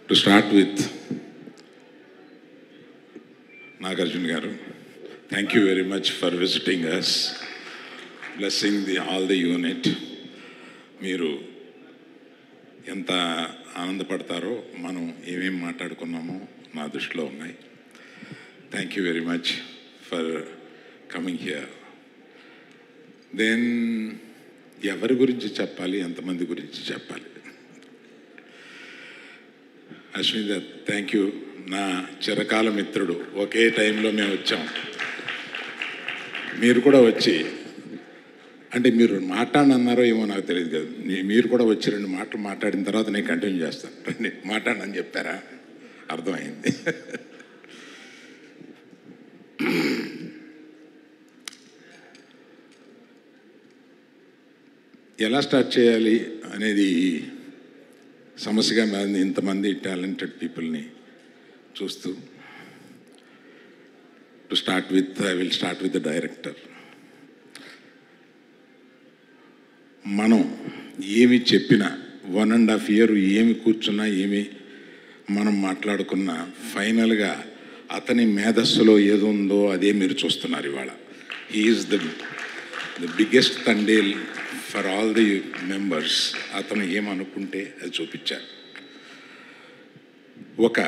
To start with, Nagarjuna garu, thank you very much for visiting us, blessing all the unit. మీరు ఎంత ఆనందపడతారో మనం ఏమేమి మాట్లాడుకున్నామో నా దృష్టిలో ఉన్నాయి. Thank you very much for coming here. Then ఎవరి గురించి చెప్పాలి, ఎంతమంది గురించి చెప్పాలి? Ashwini, thank you. నా చిరకాల మిత్రుడు, ఒకే టైంలో మేము వచ్చాం. మీరు కూడా వచ్చి, అంటే మీరు మాట్లాడనన్నారో ఏమో నాకు తెలియదు కదా, మీరు కూడా వచ్చి 2 మాటలు మాట్లాడిన తర్వాత నేను కంటిన్యూ చేస్తాను. మాట్లాడనని చెప్పారా? అర్థమైంది. ఎలా స్టార్ట్ చేయాలి అనేది సమస్యగా మారింది ఇంతమంది టాలెంటెడ్ పీపుల్ని చూస్తూ. To start with, I will start with the director. మనం ఏమి చెప్పినా 1.5 year ఏమి కూర్చున్నా, ఏమి మనం మాట్లాడుకున్నా, ఫైనల్గా అతని మేధస్సులో ఏదో ఉందో అదే మీరు చూస్తున్నారు ఇవాళ. He's the biggest Thandel for all the members. అతను ఏమనుకుంటే అది చూపించారు. ఒక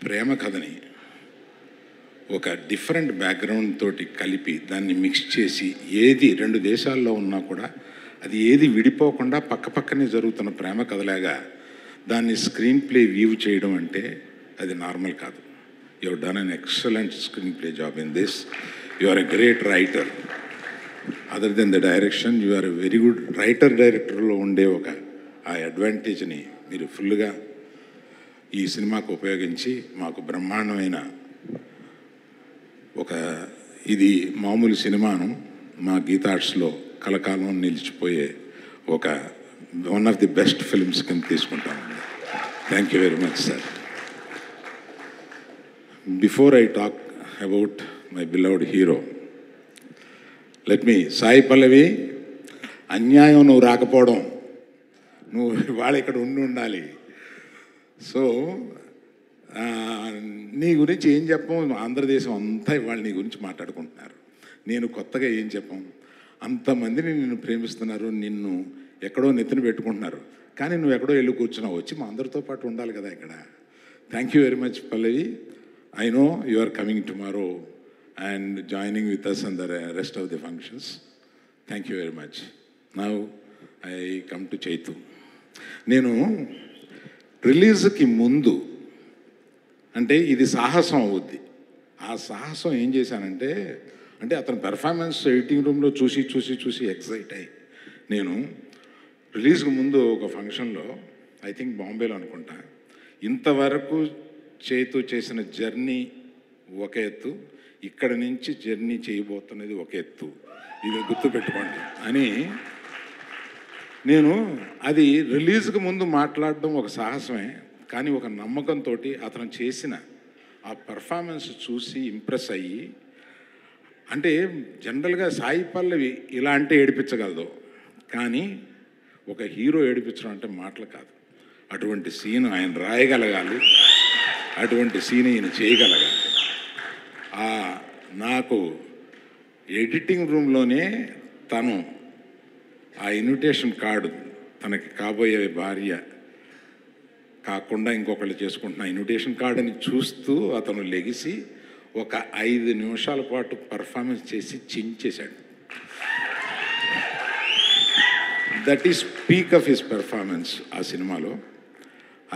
ప్రేమ కథని ఒక డిఫరెంట్ బ్యాక్గ్రౌండ్ తోటి కలిపి దాన్ని మిక్స్ చేసి, ఏది 2 దేశాల్లో ఉన్నా కూడా అది ఏది విడిపోకుండా పక్కపక్కనే జరుగుతున్న ప్రేమ కథలాగా దాన్ని స్క్రీన్ ప్లే వ్యూ చేయడం అంటే అది నార్మల్ కాదు. You have done an excellent screen play job in this. You are a great writer. Other than the direction, you are a very good writer. డైరెక్టర్లో ఉండే ఆ అడ్వాంటేజ్ని మీరు ఫుల్గా ఈ సినిమాకు ఉపయోగించి మాకు బ్రహ్మాండమైన ఇది మామూలు సినిమాను మా గీతార్ట్స్లో కలకాలం నిలిచిపోయే one of the best films కింద తీసుకుంటామండి. Thank you very much sir. Before I talk about my beloved hero, let me, Sai Pallavi, అన్యాయం నువ్వు రాకపోవడం, నువ్వు ఇవాళ ఇక్కడ ఉండాలి. సో నీ గురించి ఏం చెప్పం, ఆంధ్రదేశం అంతా ఇవాళ నీ గురించి మాట్లాడుకుంటున్నారు. నేను కొత్తగా ఏం చెప్పం, అంతమందిని నిన్ను ప్రేమిస్తున్నారు, నిన్ను ఎక్కడో నెత్తిన పెట్టుకుంటున్నారు, కానీ నువ్వు ఎక్కడో వెళ్ళి కూర్చున్నావు. వచ్చి మా అందరితో పాటు ఉండాలి కదా ఇక్కడ. Thank you very much Pallavi. I know you are coming tomorrow and joining with us on the rest of the functions. Thank you very much. Now I come to Chaitu. నేను రిలీజ్కి ముందు, అంటే ఇది సాహసం అవుద్ది, ఆ సాహసం ఏం చేశానంటే, అంటే అతని పెర్ఫార్మెన్స్ ఎడిటింగ్ రూమ్లో చూసి ఎక్సైట్ అయ్యి, నేను రిలీజ్కి ముందు ఒక ఫంక్షన్లో, ఐ థింక్ బాంబేలో అనుకుంటా, ఇంతవరకు చైతు చేసిన జర్నీ ఒక ఎత్తు, ఇక్కడ నుంచి జర్నీ చేయబోతున్నది ఒక ఎత్తు, ఇది గుర్తుపెట్టుకోండి అని నేను, అది రిలీజ్కి ముందు మాట్లాడడం ఒక సాహసమే, కానీ ఒక నమ్మకంతో అతను చేసిన ఆ పెర్ఫార్మెన్స్ చూసి ఇంప్రెస్ అయ్యి, అంటే జనరల్గా సాయి పల్లవి ఇలా అంటే ఏడిపించగలదు, కానీ ఒక హీరో ఏడిపించడం అంటే మాటలు కాదు. అటువంటి సీన్ ఆయన రాయగలగాలి, అటువంటి సీన్ ఈయన చేయగలగాలి. నాకు ఎడిటింగ్ రూమ్లోనే తను ఆ ఇన్విటేషన్ కార్డు, తనకి కాబోయే భార్య కాకుండా ఇంకొకళ్ళు చేసుకుంటున్న ఇన్విటేషన్ కార్డుని చూస్తూ అతను లెగిసి ఒక 5 నిమిషాల పాటు పర్ఫార్మెన్స్ చేసి చించేశాడు. That is peak of his performance ఆ సినిమాలో.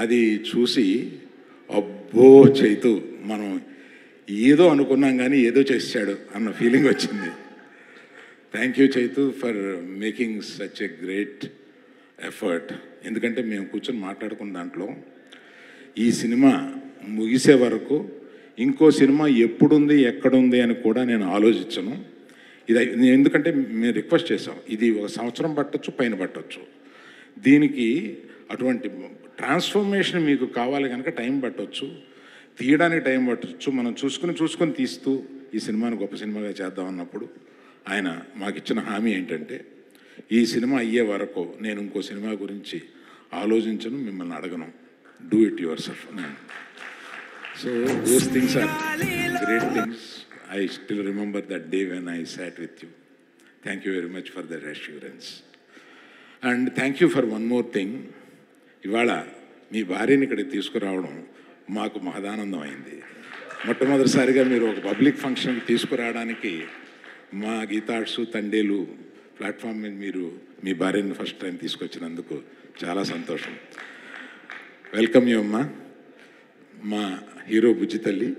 అది చూసి అబ్బో చైతు, మనం ఏదో అనుకున్నాం కానీ ఏదో చేశాడు అన్న ఫీలింగ్ వచ్చింది. Thank you Chaitu for making such a great effort. ఎందుకంటే మేము కూర్చొని మాట్లాడుకున్న దాంట్లో ఈ సినిమా ముగిసే వరకు ఇంకో సినిమా ఎప్పుడుంది ఎక్కడుంది అని కూడా నేను ఆలోచించను. ఎందుకంటే మేము రిక్వెస్ట్ చేసాం, ఇది 1 సంవత్సరం పట్టొచ్చు, పైన పట్టొచ్చు. దీనికి అటువంటి ట్రాన్స్ఫర్మేషన్ మీకు కావాలి కనుక టైం పట్టొచ్చు, తీయడానికి టైం పట్టచ్చు. మనం చూసుకొని తీస్తూ ఈ సినిమాని గొప్ప సినిమాగా చేద్దాం అన్నప్పుడు ఆయన మాకు ఇచ్చిన హామీ ఏంటంటే, ఈ సినిమా అయ్యే వరకు నేను ఇంకో సినిమా గురించి ఆలోచించను, మిమ్మల్ని అడగను. Do it yourself. So those things are great things. I still remember that day when I sat with you. Thank you very much for that assurance. And thank you for one more thing. ఇవాళ మీ భార్యని ఇక్కడికి తీసుకురావడం మాకు మహదానందం అయింది. మొట్టమొదటిసారిగా మీరు ఒక పబ్లిక్ ఫంక్షన్కి తీసుకురావడానికి మా గీతార్ట్స్ తండేలు ప్లాట్ఫామ్ మీద మీరు మీ భార్యని ఫస్ట్ టైం తీసుకొచ్చినందుకు చాలా సంతోషం. వెల్కమ్ యూ అమ్మా, మా హీరో బుజ్జి తల్లి.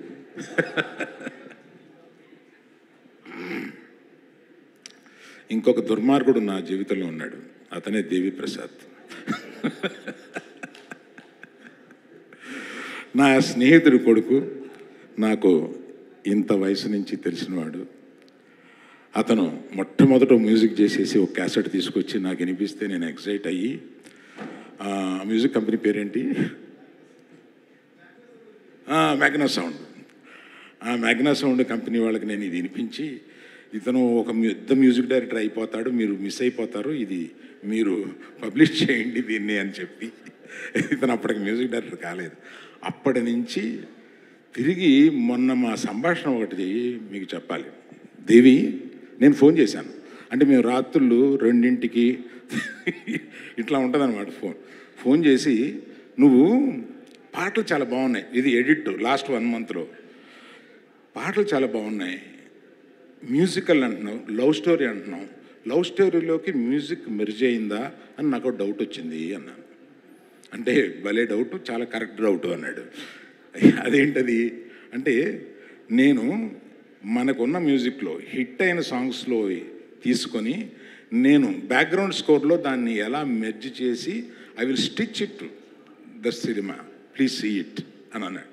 ఇంకొక దుర్మార్గుడు నా జీవితంలో ఉన్నాడు, అతనే దేవి ప్రసాద్. నా స్నేహితుడి కొడుకు, నాకు ఇంత వయసు నుంచి తెలిసినవాడు. అతను మొట్టమొదట మ్యూజిక్ చేసేసి ఒక క్యాసెట్ తీసుకొచ్చి నాకు వినిపిస్తే నేను ఎక్సైట్ అయ్యి, మ్యూజిక్ కంపెనీ పేరేంటి, మ్యాగ్నా సౌండ్. ఆ మ్యాగ్నా సౌండ్ కంపెనీ వాళ్ళకి నేను ఇది వినిపించి, ఇతను ఒక పెద్ద మ్యూజిక్ డైరెక్టర్ అయిపోతాడు, మీరు మిస్ అయిపోతారు, ఇది మీరు పబ్లిష్ చేయండి దీన్ని అని చెప్పి, ఇతను అప్పటికి మ్యూజిక్ డైరెక్టర్ కాలేదు. అప్పటి నుంచి తిరిగి మొన్న మా సంభాషణ ఒకటి మీకు చెప్పాలి. దేవి, నేను ఫోన్ చేశాను, అంటే మేము రాత్రులు 2ంటికి ఇట్లా ఉంటుందన్నమాట. ఫోన్ చేసి, నువ్వు పాటలు చాలా బాగున్నాయి, ఇది ఎడిట్ లాస్ట్ 1 మంత్లో, పాటలు చాలా బాగున్నాయి, మ్యూజికల్ అంటున్నావు, లవ్ స్టోరీ అంటున్నావు, లవ్ స్టోరీలోకి మ్యూజిక్ మెర్జ్ అయిందా అని నాకు డౌట్ వచ్చింది అన్నాను. అంటే భలే డౌట్, చాలా కరెక్ట్ డౌట్ అన్నాడు. అదేంటది అంటే, నేను మనకున్న మ్యూజిక్లో హిట్ అయిన సాంగ్స్లో తీసుకొని నేను బ్యాక్గ్రౌండ్ స్కోర్లో దాన్ని ఎలా మెర్జ్ చేసి I will stitch it the cinema, please see it అని అన్నాడు.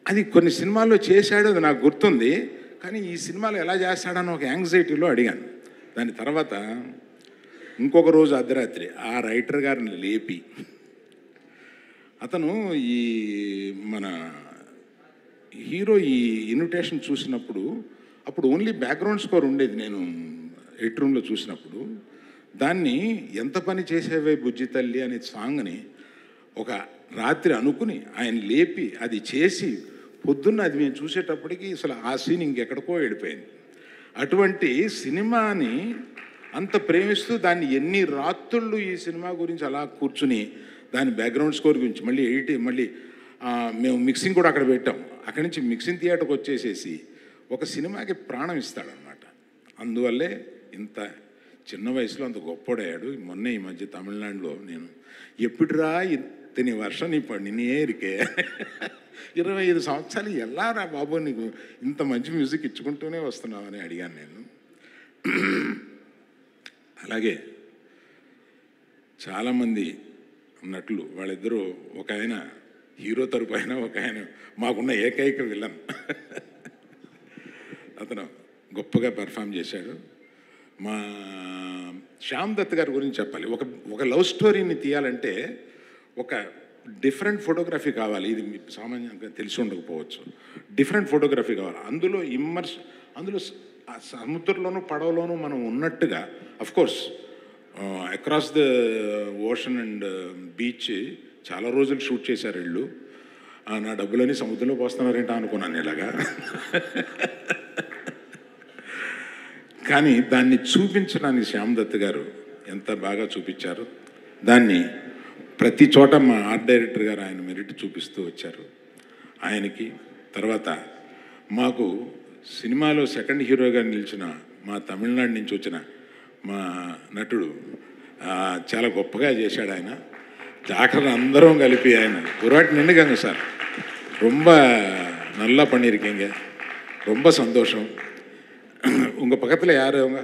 అది కొన్ని సినిమాల్లో చేశాడు, అది నాకు గుర్తుంది, కానీ ఈ సినిమాలో ఎలా చేస్తాడని ఒక యాంగ్జైటీలో అడిగాను. దాని తర్వాత ఇంకొక రోజు అర్ధరాత్రి ఆ రైటర్ గారిని లేపి, అతను ఈ మన హీరో ఈ ఇన్విటేషన్ చూసినప్పుడు, అప్పుడు ఓన్లీ బ్యాక్గ్రౌండ్ స్కోర్ ఉండేది, నేను ఎడిట్ రూమ్లో చూసినప్పుడు, దాన్ని ఎంత పని చేసేవే బుజ్జి తల్లి అనే సాంగ్ని ఒక రాత్రి అనుకుని ఆయన లేపి అది చేసి, పొద్దున్న అది మేము చూసేటప్పటికి అసలు ఆ సీన్ ఇంకెక్కడికో వెళ్ళిపోయింది. అటువంటి సినిమాని అంత ప్రేమిస్తూ దాన్ని ఎన్ని రాత్రుళ్ళు ఈ సినిమా గురించి అలా కూర్చుని దాని బ్యాక్గ్రౌండ్ స్కోర్ గురించి మళ్ళీ మళ్ళీ మేము మిక్సింగ్ కూడా అక్కడ పెట్టాం. అక్కడి నుంచి మిక్సింగ్ థియేటర్కి వచ్చేసేసి ఒక సినిమాకి ప్రాణం ఇస్తాడనమాట. అందువల్లే ఇంత చిన్న వయసులో అంత గొప్పడయ్యాడు. మొన్న ఈ మధ్య తమిళనాడులో నేను, ఎప్పుడురా ఇతని వర్షం నీ పడినే ఇరికే 25 సంవత్సరాలు ఎలా రా బాబు నీకు ఇంత మంచి మ్యూజిక్ ఇచ్చుకుంటూనే వస్తున్నావు అని అడిగాను నేను. అలాగే చాలామంది ఉన్నట్లు వాళ్ళిద్దరూ, ఒక ఆయన హీరో తరపు అయినా, ఒక ఆయన మాకున్న ఏకైక విలన్. అతను గొప్పగా పెర్ఫామ్ చేశాడు. మా శ్యామ్ దత్ గారి గురించి చెప్పాలి. ఒక లవ్ స్టోరీని తీయాలంటే ఒక డిఫరెంట్ ఫోటోగ్రఫీ కావాలి. ఇది మీకు సామాన్యంగా తెలిసి ఉండకపోవచ్చు. డిఫరెంట్ ఫోటోగ్రఫీ కావాలి. అందులో అందులో సముద్రంలోనూ పడవలోనూ మనం ఉన్నట్టుగా, of course across the ocean and beach చాలా రోజులు షూట్ చేశారు వీళ్ళు. నా డబ్బులని సముద్రంలో పోస్తున్నారేంటా అనుకున్నాను ఇలాగా. కానీ దాన్ని చూపించడానికి శ్యామ్ దత్ గారు ఎంత బాగా చూపించారు. దాన్ని ప్రతి చోట మా ఆర్ట్ డైరెక్టర్ గారు ఆయన మెరిట్ చూపిస్తూ వచ్చారు. ఆయనకి తర్వాత మాకు సినిమాలో సెకండ్ హీరోగా నిలిచిన మా తమిళనాడు నుంచి వచ్చిన మా నటుడు చాలా గొప్పగా చేశాడు. ఆయన ఆఖరి అందరం కలిపి ఆయన పురాటి నిండుగాங்க సార్, ரொம்ப நல்லா பண்ணியிருக்கீங்க, ரொம்ப சந்தோஷம். உங்கள் பக்கத்தில் யார் அவங்க?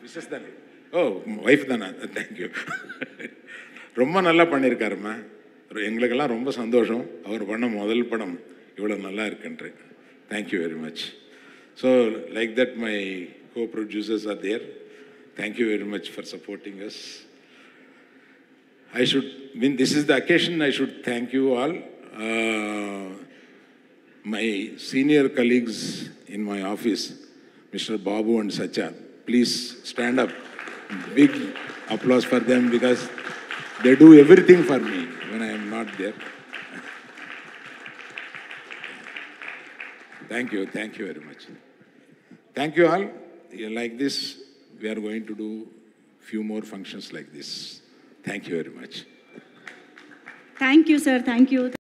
மிஸ்ஸஸ் தானே? ஓ ஒய்ஃப் தானே? தேங்க்யூ. ரொம்ப நல்லா பண்ணியிருக்காருமா. எங்களுக்கெல்லாம் ரொம்ப சந்தோஷம். அவர் பண்ண முதல் படம் இவ்வளோ நல்லா இருக்குன்று. Thank you very much. So like that my co-producers are there. Thank you very much for supporting us. This is the occasion I should thank you all. My senior colleagues in my office, Mr. Babu and Sacha, please stand up. Big applause for them because They do everything for me when I am not there. Thank you very much. Thank you all. Like this, we are going to do few more functions like this. Thank you very much. Thank you, sir. Thank you.